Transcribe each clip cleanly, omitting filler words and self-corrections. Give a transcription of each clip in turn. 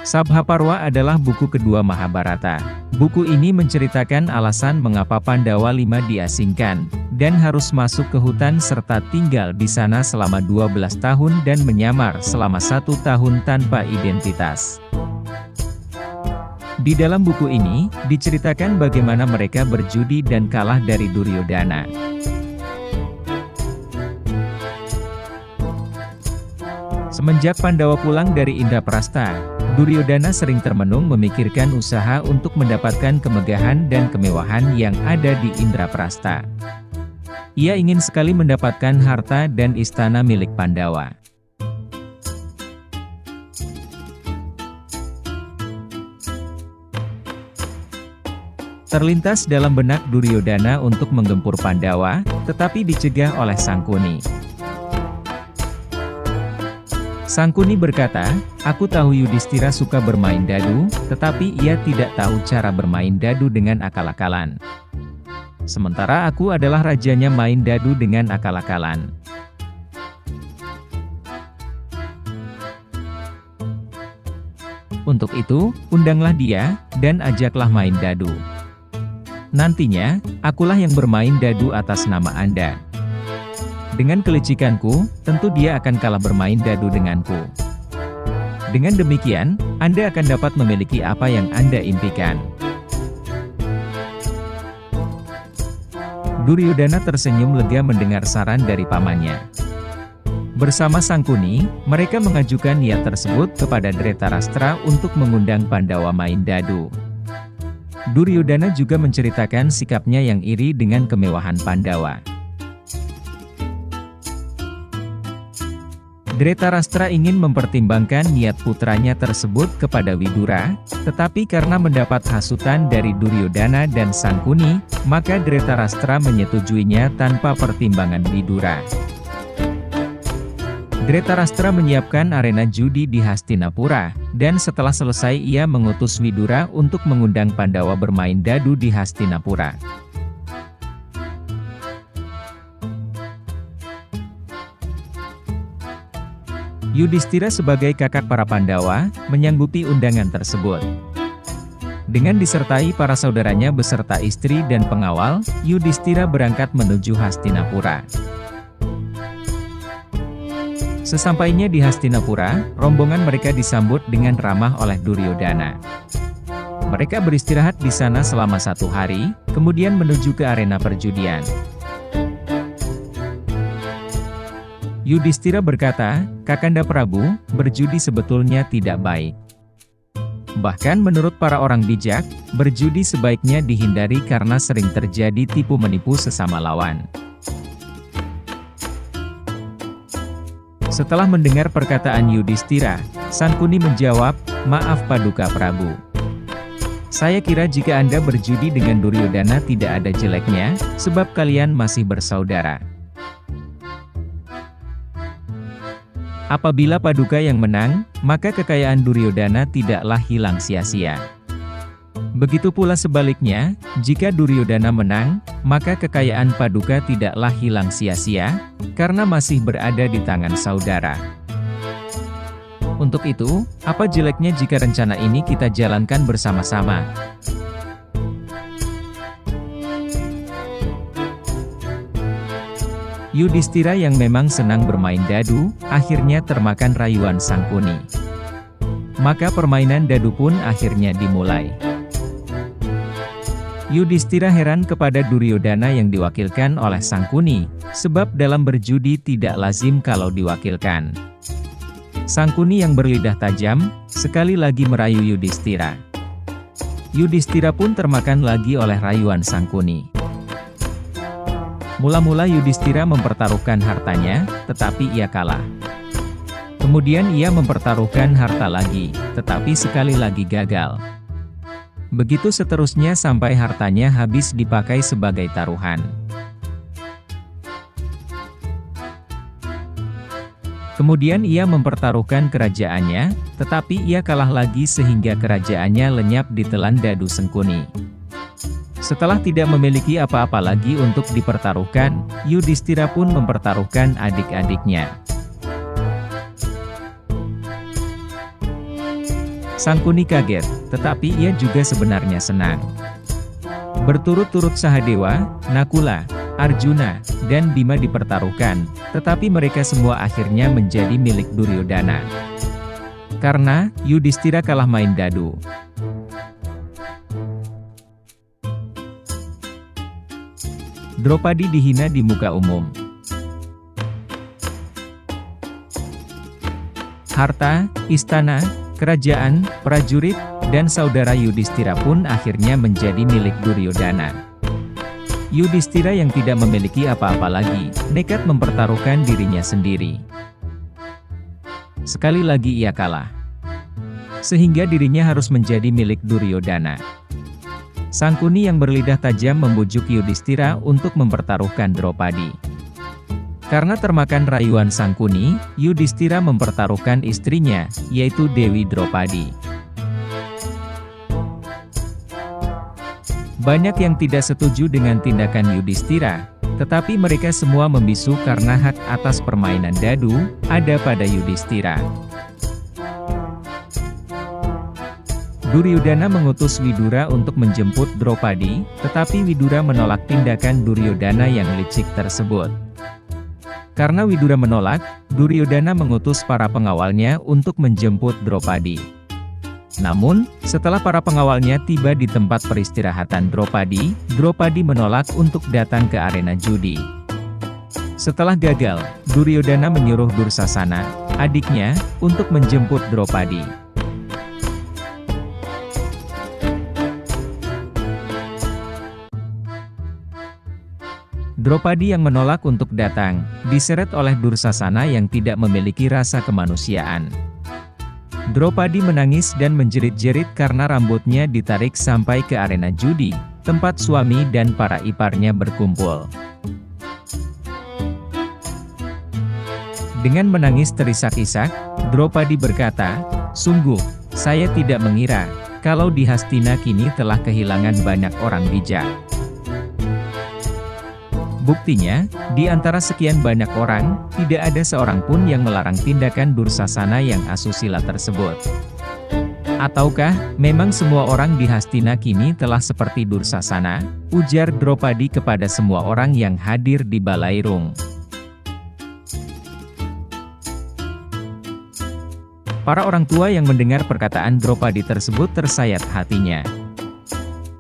Sabhaparwa adalah buku kedua Mahabharata. Buku ini menceritakan alasan mengapa Pandawa 5 diasingkan, dan harus masuk ke hutan serta tinggal di sana selama 12 tahun dan menyamar selama 1 tahun tanpa identitas. Di dalam buku ini, diceritakan bagaimana mereka berjudi dan kalah dari Duryodhana. Semenjak Pandawa pulang dari Indraprastha, Duryodhana sering termenung memikirkan usaha untuk mendapatkan kemegahan dan kemewahan yang ada di Indraprastha. Ia ingin sekali mendapatkan harta dan istana milik Pandawa. Terlintas dalam benak Duryodhana untuk menggempur Pandawa, tetapi dicegah oleh Sangkuni. Sangkuni berkata, "Aku tahu Yudhistira suka bermain dadu, tetapi ia tidak tahu cara bermain dadu dengan akal-akalan. Sementara aku adalah rajanya main dadu dengan akal-akalan. Untuk itu, undanglah dia, dan ajaklah main dadu. Nantinya, akulah yang bermain dadu atas nama Anda. Dengan kelicikanku, tentu dia akan kalah bermain dadu denganku. Dengan demikian, Anda akan dapat memiliki apa yang Anda impikan." Duryodhana tersenyum lega mendengar saran dari pamannya. Bersama Sangkuni, mereka mengajukan niat tersebut kepada Dhritarashtra untuk mengundang Pandawa main dadu. Duryodhana juga menceritakan sikapnya yang iri dengan kemewahan Pandawa. Dhritarashtra ingin mempertimbangkan niat putranya tersebut kepada Widura, tetapi karena mendapat hasutan dari Duryodhana dan Sangkuni, maka Dhritarashtra menyetujuinya tanpa pertimbangan Widura. Dhritarashtra menyiapkan arena judi di Hastinapura, dan setelah selesai ia mengutus Widura untuk mengundang Pandawa bermain dadu di Hastinapura. Yudhistira sebagai kakak para Pandawa, menyanggupi undangan tersebut. Dengan disertai para saudaranya beserta istri dan pengawal, Yudhistira berangkat menuju Hastinapura. Sesampainya di Hastinapura, rombongan mereka disambut dengan ramah oleh Duryodhana. Mereka beristirahat di sana selama 1 hari, kemudian menuju ke arena perjudian. Yudhistira berkata, "Kakanda Prabu, berjudi sebetulnya tidak baik. Bahkan menurut para orang bijak, berjudi sebaiknya dihindari karena sering terjadi tipu menipu sesama lawan." Setelah mendengar perkataan Yudhistira, Sangkuni menjawab, "Maaf Paduka Prabu. Saya kira jika Anda berjudi dengan Duryodhana tidak ada jeleknya, sebab kalian masih bersaudara. Apabila Paduka yang menang, maka kekayaan Duryodhana tidaklah hilang sia-sia. Begitu pula sebaliknya, jika Duryodhana menang, maka kekayaan Paduka tidaklah hilang sia-sia, karena masih berada di tangan saudara. Untuk itu, apa jeleknya jika rencana ini kita jalankan bersama-sama?" Yudhistira yang memang senang bermain dadu, akhirnya termakan rayuan Sangkuni. Maka permainan dadu pun akhirnya dimulai. Yudhistira heran kepada Duryodhana yang diwakilkan oleh Sangkuni, sebab dalam berjudi tidak lazim kalau diwakilkan. Sangkuni yang berlidah tajam, sekali lagi merayu Yudhistira. Yudhistira pun termakan lagi oleh rayuan Sangkuni. Mula-mula Yudhistira mempertaruhkan hartanya, tetapi ia kalah. Kemudian ia mempertaruhkan harta lagi, tetapi sekali lagi gagal. Begitu seterusnya sampai hartanya habis dipakai sebagai taruhan. Kemudian ia mempertaruhkan kerajaannya, tetapi ia kalah lagi sehingga kerajaannya lenyap ditelan dadu Sangkuni. Setelah tidak memiliki apa-apa lagi untuk dipertaruhkan, Yudhistira pun mempertaruhkan adik-adiknya. Sangkuni kaget, tetapi ia juga sebenarnya senang. Berturut-turut Sahadewa, Nakula, Arjuna, dan Bima dipertaruhkan, tetapi mereka semua akhirnya menjadi milik Duryodana. Karena Yudhistira kalah main dadu. Draupadi dihina di muka umum. Harta, istana, kerajaan, prajurit, dan saudara Yudhistira pun akhirnya menjadi milik Duryodana. Yudhistira yang tidak memiliki apa-apa lagi, nekat mempertaruhkan dirinya sendiri. Sekali lagi ia kalah. Sehingga dirinya harus menjadi milik Duryodana. Sangkuni yang berlidah tajam membujuk Yudhistira untuk mempertaruhkan Draupadi. Karena termakan rayuan Sangkuni, Yudhistira mempertaruhkan istrinya, yaitu Dewi Draupadi. Banyak yang tidak setuju dengan tindakan Yudhistira, tetapi mereka semua membisu karena hak atas permainan dadu ada pada Yudhistira. Duryodana mengutus Widura untuk menjemput Draupadi, tetapi Widura menolak tindakan Duryodana yang licik tersebut. Karena Widura menolak, Duryodana mengutus para pengawalnya untuk menjemput Draupadi. Namun, setelah para pengawalnya tiba di tempat peristirahatan Draupadi, Draupadi menolak untuk datang ke arena judi. Setelah gagal, Duryodana menyuruh Dursasana, adiknya, untuk menjemput Draupadi. Draupadi yang menolak untuk datang, diseret oleh Dursasana yang tidak memiliki rasa kemanusiaan. Draupadi menangis dan menjerit-jerit karena rambutnya ditarik sampai ke arena judi, tempat suami dan para iparnya berkumpul. Dengan menangis terisak-isak, Draupadi berkata, "Sungguh, saya tidak mengira, kalau di Hastina kini telah kehilangan banyak orang bijak." Buktinya, di antara sekian banyak orang, tidak ada seorang pun yang melarang tindakan Dursasana yang asusila tersebut. Ataukah, memang semua orang di Hastina kini telah seperti Dursasana? Ujar Draupadi kepada semua orang yang hadir di Balairung. Para orang tua yang mendengar perkataan Draupadi tersebut tersayat hatinya.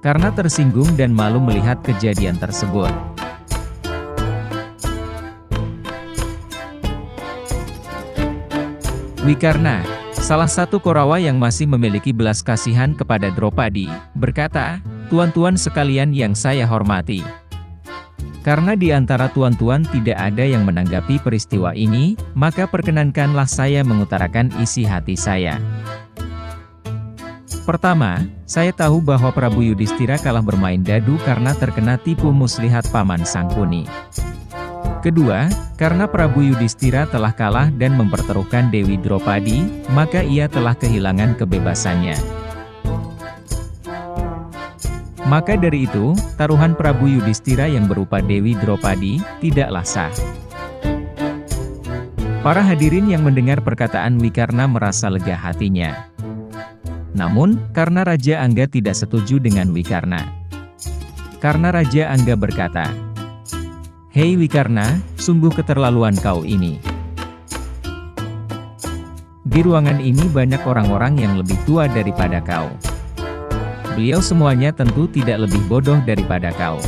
Karena tersinggung dan malu melihat kejadian tersebut. Wikarna, salah satu Korawa yang masih memiliki belas kasihan kepada Draupadi, berkata, "Tuan-tuan sekalian yang saya hormati. Karena di antara tuan-tuan tidak ada yang menanggapi peristiwa ini, maka perkenankanlah saya mengutarakan isi hati saya. Pertama, saya tahu bahwa Prabu Yudhistira kalah bermain dadu karena terkena tipu muslihat Paman Sangkuni. Kedua, karena Prabu Yudhistira telah kalah dan mempertaruhkan Dewi Draupadi, maka ia telah kehilangan kebebasannya. Maka dari itu, taruhan Prabu Yudhistira yang berupa Dewi Draupadi, tidaklah sah." Para hadirin yang mendengar perkataan Wikarna merasa lega hatinya. Namun, karena Raja Angga tidak setuju dengan Wikarna. Karena Raja Angga berkata, "Hei Wikarna, sungguh keterlaluan kau ini. Di ruangan ini banyak orang-orang yang lebih tua daripada kau. Beliau semuanya tentu tidak lebih bodoh daripada kau.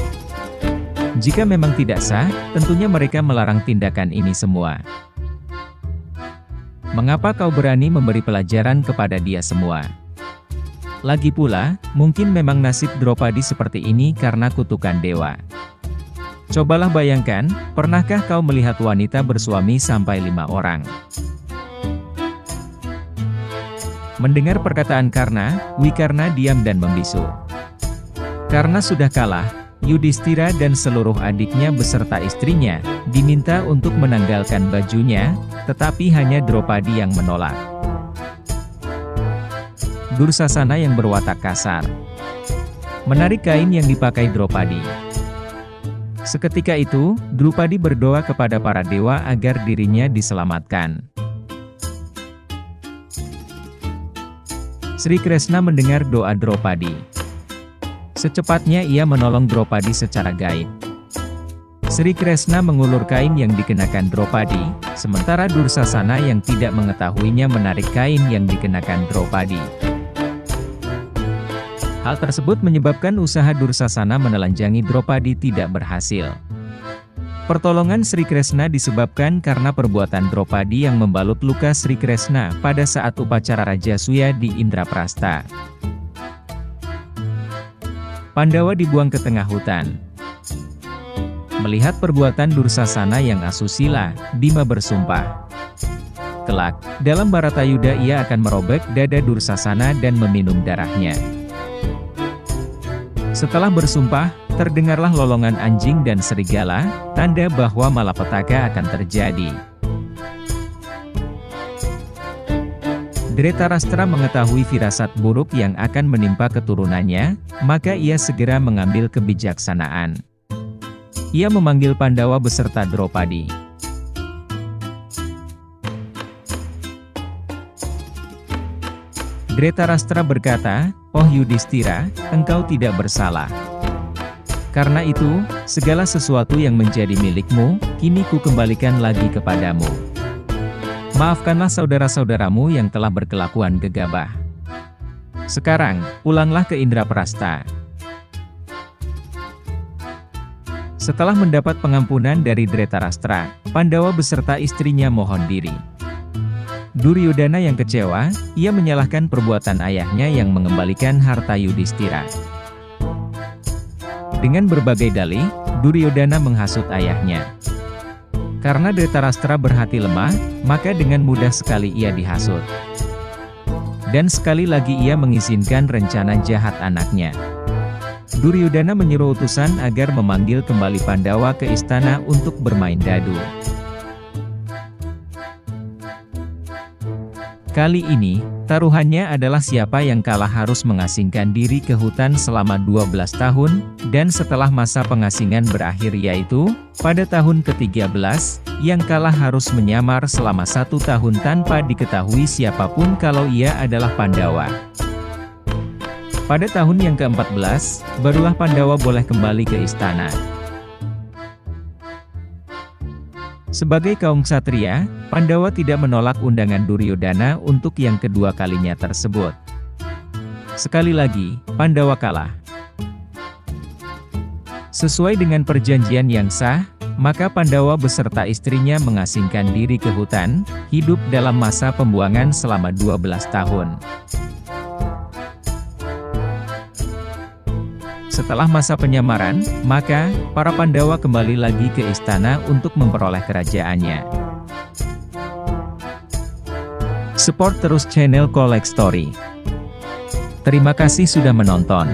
Jika memang tidak sah, tentunya mereka melarang tindakan ini semua. Mengapa kau berani memberi pelajaran kepada dia semua? Lagi pula, mungkin memang nasib Draupadi seperti ini karena kutukan dewa. Cobalah bayangkan, pernahkah kau melihat wanita bersuami sampai 5 orang?" Mendengar perkataan Karna, Wikarna diam dan membisu. Karena sudah kalah, Yudhistira dan seluruh adiknya beserta istrinya, diminta untuk menanggalkan bajunya, tetapi hanya Draupadi yang menolak. Dursasana yang berwatak kasar menarik kain yang dipakai Draupadi. Seketika itu, Draupadi berdoa kepada para dewa agar dirinya diselamatkan. Sri Kresna mendengar doa Draupadi. Secepatnya ia menolong Draupadi secara gaib. Sri Kresna mengulur kain yang dikenakan Draupadi, sementara Dursasana yang tidak mengetahuinya menarik kain yang dikenakan Draupadi. Hal tersebut menyebabkan usaha Dursasana menelanjangi Draupadi tidak berhasil. Pertolongan Sri Kresna disebabkan karena perbuatan Draupadi yang membalut luka Sri Kresna pada saat upacara Raja Suya di Indraprastha. Pandawa dibuang ke tengah hutan. Melihat perbuatan Dursasana yang asusila, Bima bersumpah. Kelak, dalam Bharatayuddha ia akan merobek dada Dursasana dan meminum darahnya. Setelah bersumpah, terdengarlah lolongan anjing dan serigala, tanda bahwa malapetaka akan terjadi. Dhritarashtra mengetahui firasat buruk yang akan menimpa keturunannya, maka ia segera mengambil kebijaksanaan. Ia memanggil Pandawa beserta Draupadi. Dhritarashtra berkata, "Oh Yudhistira, engkau tidak bersalah. Karena itu, segala sesuatu yang menjadi milikmu, kini ku kembalikan lagi kepadamu. Maafkanlah saudara-saudaramu yang telah berkelakuan gegabah. Sekarang, pulanglah ke Indraprastha." Setelah mendapat pengampunan dari Dhritarashtra, Pandawa beserta istrinya mohon diri. Duryodhana yang kecewa, ia menyalahkan perbuatan ayahnya yang mengembalikan harta Yudhistira. Dengan berbagai dalih, Duryodhana menghasut ayahnya. Karena Dhritarashtra berhati lemah, maka dengan mudah sekali ia dihasut. Dan sekali lagi ia mengizinkan rencana jahat anaknya. Duryodhana menyuruh utusan agar memanggil kembali Pandawa ke istana untuk bermain dadu. Kali ini, taruhannya adalah siapa yang kalah harus mengasingkan diri ke hutan selama 12 tahun, dan setelah masa pengasingan berakhir yaitu, pada tahun ke-13, yang kalah harus menyamar selama 1 tahun tanpa diketahui siapapun kalau ia adalah Pandawa. Pada tahun yang ke-14, barulah Pandawa boleh kembali ke istana. Sebagai kaum ksatria, Pandawa tidak menolak undangan Duryodhana untuk yang kedua kalinya tersebut. Sekali lagi, Pandawa kalah. Sesuai dengan perjanjian yang sah, maka Pandawa beserta istrinya mengasingkan diri ke hutan, hidup dalam masa pembuangan selama 12 tahun. Setelah masa penyamaran, maka, para Pandawa kembali lagi ke istana untuk memperoleh kerajaannya. Support terus channel Kolek Story. Terima kasih sudah menonton.